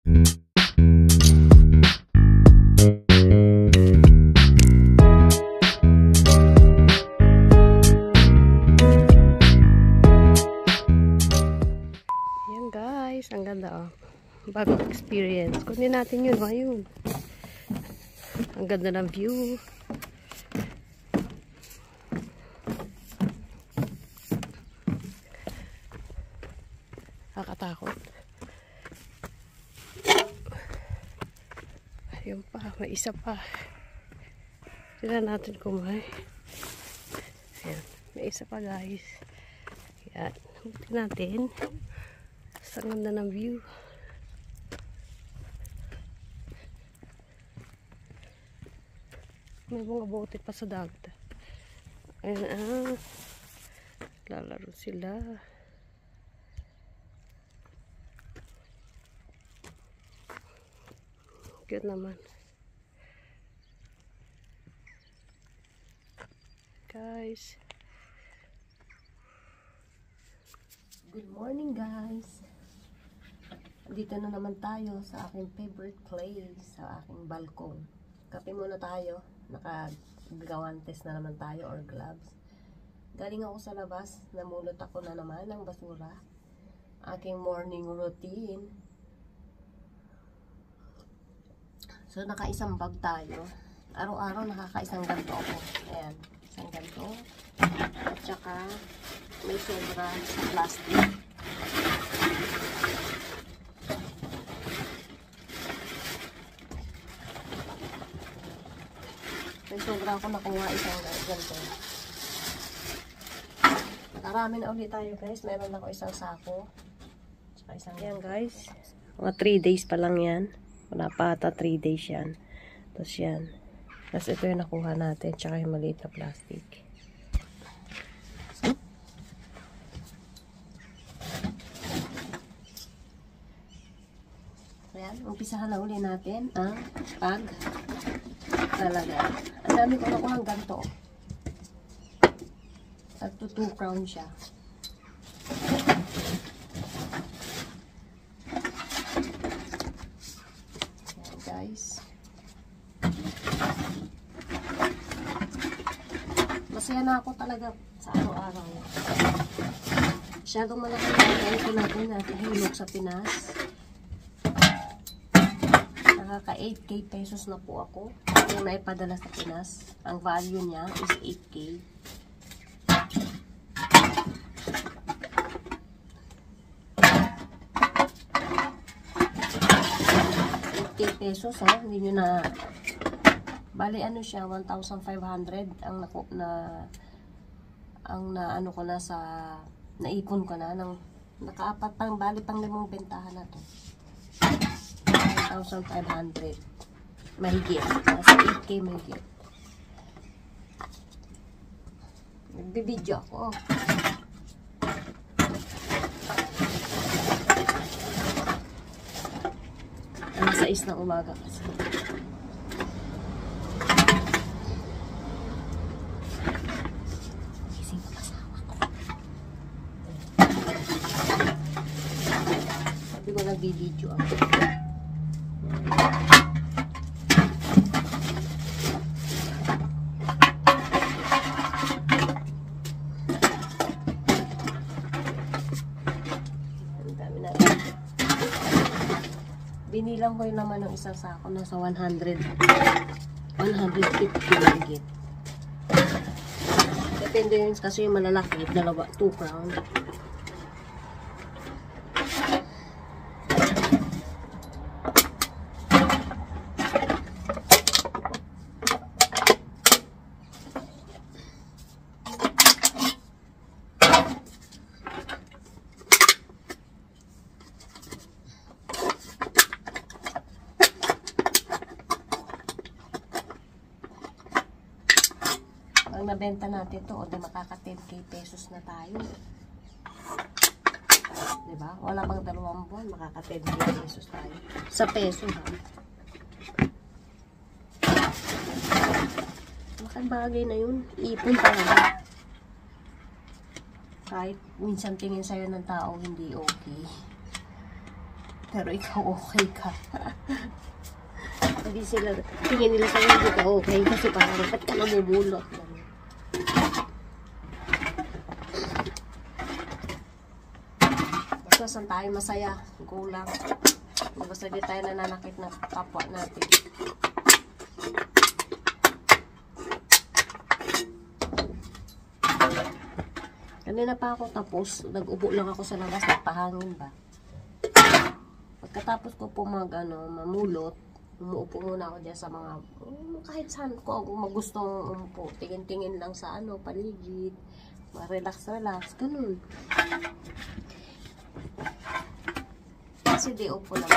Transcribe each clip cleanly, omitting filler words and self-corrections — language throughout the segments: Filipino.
Yan guys, ang ganda oh. Bagong experience. Kunin natin yun. Ayun. Ang ganda ng view. Nakakatakot. Ayun pa. May isa pa. Tignan natin kung may. Ayan. May isa pa guys. Ayan. Tignan natin. Ang ganda ng view. May mga bote pa sa dagat. Ayan lalaro sila. Cute naman. Guys. Good morning guys. Dito na naman tayo sa aking favorite place, sa aking balkon. Kape muna tayo. Naka-gawantes na naman tayo or gloves. Galing ako sa labas, namulot ako na naman ng basura. Aking morning routine. So naka-isang bag tayo. Araw-araw nakaka-isang ganito ako. Ayan, isang ganito. At saka may sobra sa plastic. May sobra ako nakuha isang ganito. Marami na ulit tayo guys. Meron ako isang sako. Tsaka isang yan guys. Mga 3 days pa lang yan. Wala pa ata 3 days yan. Tapos yan. Tapos ito yung nakuha natin. Tsaka yung maliit na plastic. Ayan. Umpisahan na uli natin ang paglalagay. Ang dami ko nakuha ng ganito. At 2 crown siya. Ayan guys. Masaya na ako talaga sa araw-araw. Masyadong malaki na ito natin hilok sa Pinas. Nakaka 8K pesos na po ako. Yung naipadala sa Pinas. Ang value niya is 8K. 8 pesos ha, hindi nyo na bali ano siya 1,500 ang ano ko na sa naipon ko na ng nakaapat pang bali pang 5 bentahan na to 1,500 mahigit nasa 8K mahigit. Nagbibideo ako ang 6 ng umaga kasi. Gising pa kasama ko. Sabi ko nagbibideo ako. Binilang ko yun naman ng isang sako na sa 150 ringgit. Depende yun kasi yung malalaki, 2 crown. Pag nabenta natin ito, o di makaka 10K pesos na tayo. Diba? Wala pang 2 buwan, makaka 10K pesos tayo. Sa peso ha. Malaking bagay na yun. Ipon talaga. Kahit minsan tingin sa'yo ng tao hindi okay. Pero ikaw okay ka. Hindi sila, tingin nila sa'yo hindi ka okay kasi parang ba't ka namumulot. Basta saan tayo masaya, kulang. Basta di tayo nananakit na kapwa natin. Kanina pa ako tapos, nag-ubo lang ako sa labas, nagpahangin ba. Pagkatapos ko po mamulot, umuupo muna ako dyan sa mga, kahit saan ko ako magustong umupo. Tingin-tingin lang sa paligid, relax-relax, ganun. Kasi di upo lang.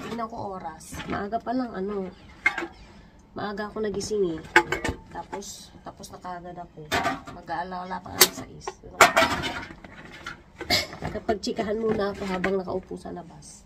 Tingnan ko oras. Maaga pa lang, maaga ako nagising eh. Tapos nakagad ako. Mag-aalala pa ang 6. Nakapag-chikahan muna ako habang nakaupo sa labas.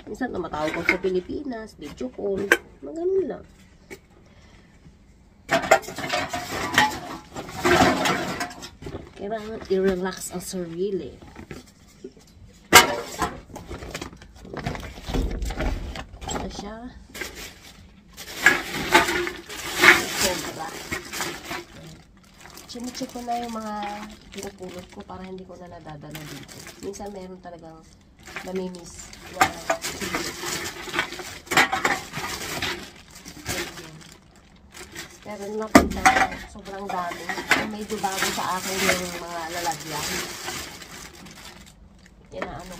Minsan namatawag ko sa Pilipinas, video call, ganun lang. Kailangan i-relax ang sarili. Ito siya. Sobra. Chine-check ko na yung mga pinupulot ko para hindi ko na nadadala dito. Minsan meron talagang namimiss na sili. Pero nakita sobrang dami. Medyo bago sa akin yung mga lalagyan. Yan na ko.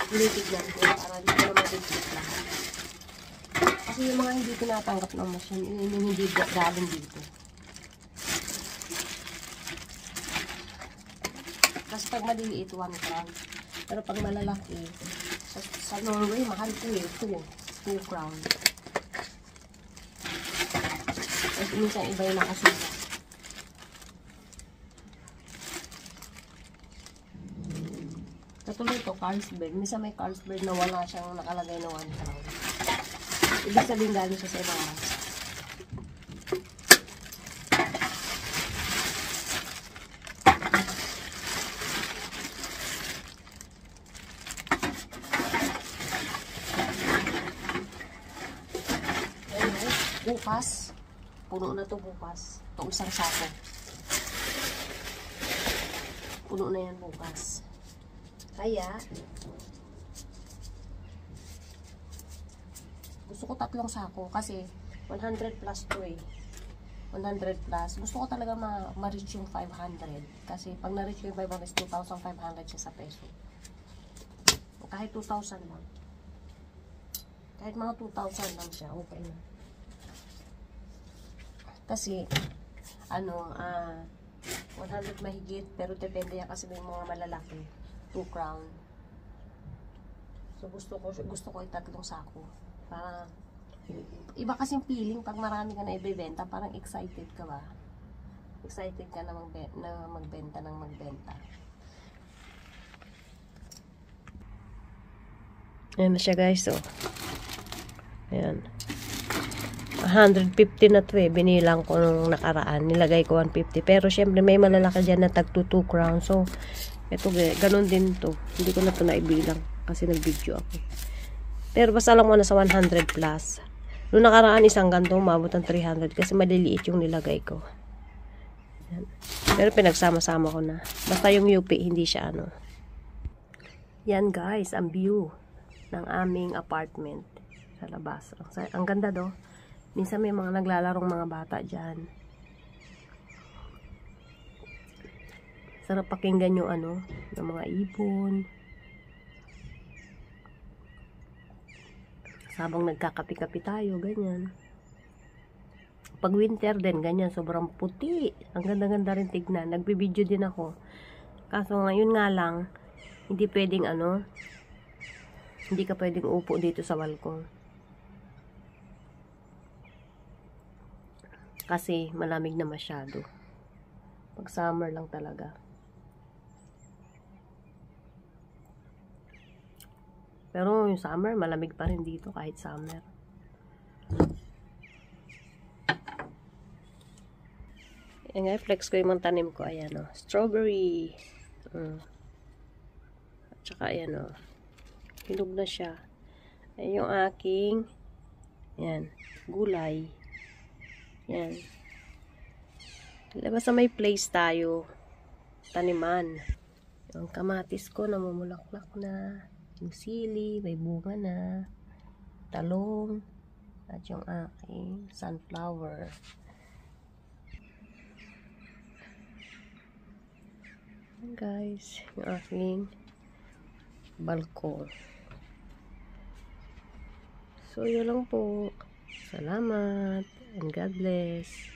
Tinitignan ko para hindi ko na mabigit lahat. Kasi yung mga hindi tinatanggap ng machine, yung hindi galing dito. Kasi pag maliliit, 1 crown. Pero pag malalaki, sa Norway, mahal ko eh. 2 crown. At minsan iba yung nakasulat. Katulad ito, Carlsberg. Minsan may Carlsberg na wala siyang nakalagay na 1 crown. Ibig sabihin galing siya sa ibang bansa. Bukas, puno na to bukas. Itong isang sako. Puno na yan bukas. Kaya, gusto ko 3 sako kasi 100 plus to eh. 100 plus. Gusto ko talaga ma-reach yung 500. Kasi pag na-reach yung 500 is 2,500 siya sa peso. O kahit 2,000 lang. Kahit mga 2,000 lang siya, okay na. Kasi, 100 mahigit, pero depende yan kasi may mga malalaki. 2 crown. So, gusto ko 3 sako. Para, iba kasing feeling pag marami ka na ibebenta, parang excited ka ba? Excited ka na magbenta ng magbenta. Ayan na siya guys, oh. Ayan. 150 na to eh. Binilang ko nung nakaraan. Nilagay ko 150. Pero syempre may malalaki dyan na tag 2 crown. So, ito ganun din to. Hindi ko na to naibilang. Kasi nag-video ako. Pero basta lang mo na sa 100 plus. Nung nakaraan isang ganito, umabot ng 300. Kasi maliliit yung nilagay ko. Yan. Pero pinagsama-sama ko na. Basta yung UP, hindi siya Yan guys, ang view ng aming apartment. Sa labas. Ang ganda do. Minsan may mga naglalarong mga bata dyan. Sarap pakinggan yung ng mga ibon. Sabang nagkakapi-kapi tayo, ganyan. Pag winter din, ganyan, sobrang puti. Ang ganda-ganda rin tignan. Nagbibideo din ako. Kaso ngayon nga lang, hindi pwedeng hindi ka pwedeng upo dito sa balkon. Kasi malamig na masyado. Pag summer lang talaga. Pero yung summer, malamig pa rin dito kahit summer. Ayan nga, flex ko yung mga tanim ko. Ayan o. Strawberry. Tsaka ayan o. Hinog na siya. Ayan yung aking yan, gulay. Yan. Basta may place tayo. Taniman. Yung kamatis ko namumulaklak na. Yung sili, may bunga na. Talong. At yung aking sunflower. Guys, yung aking balkon. So, yun lang po. Salamat and God bless.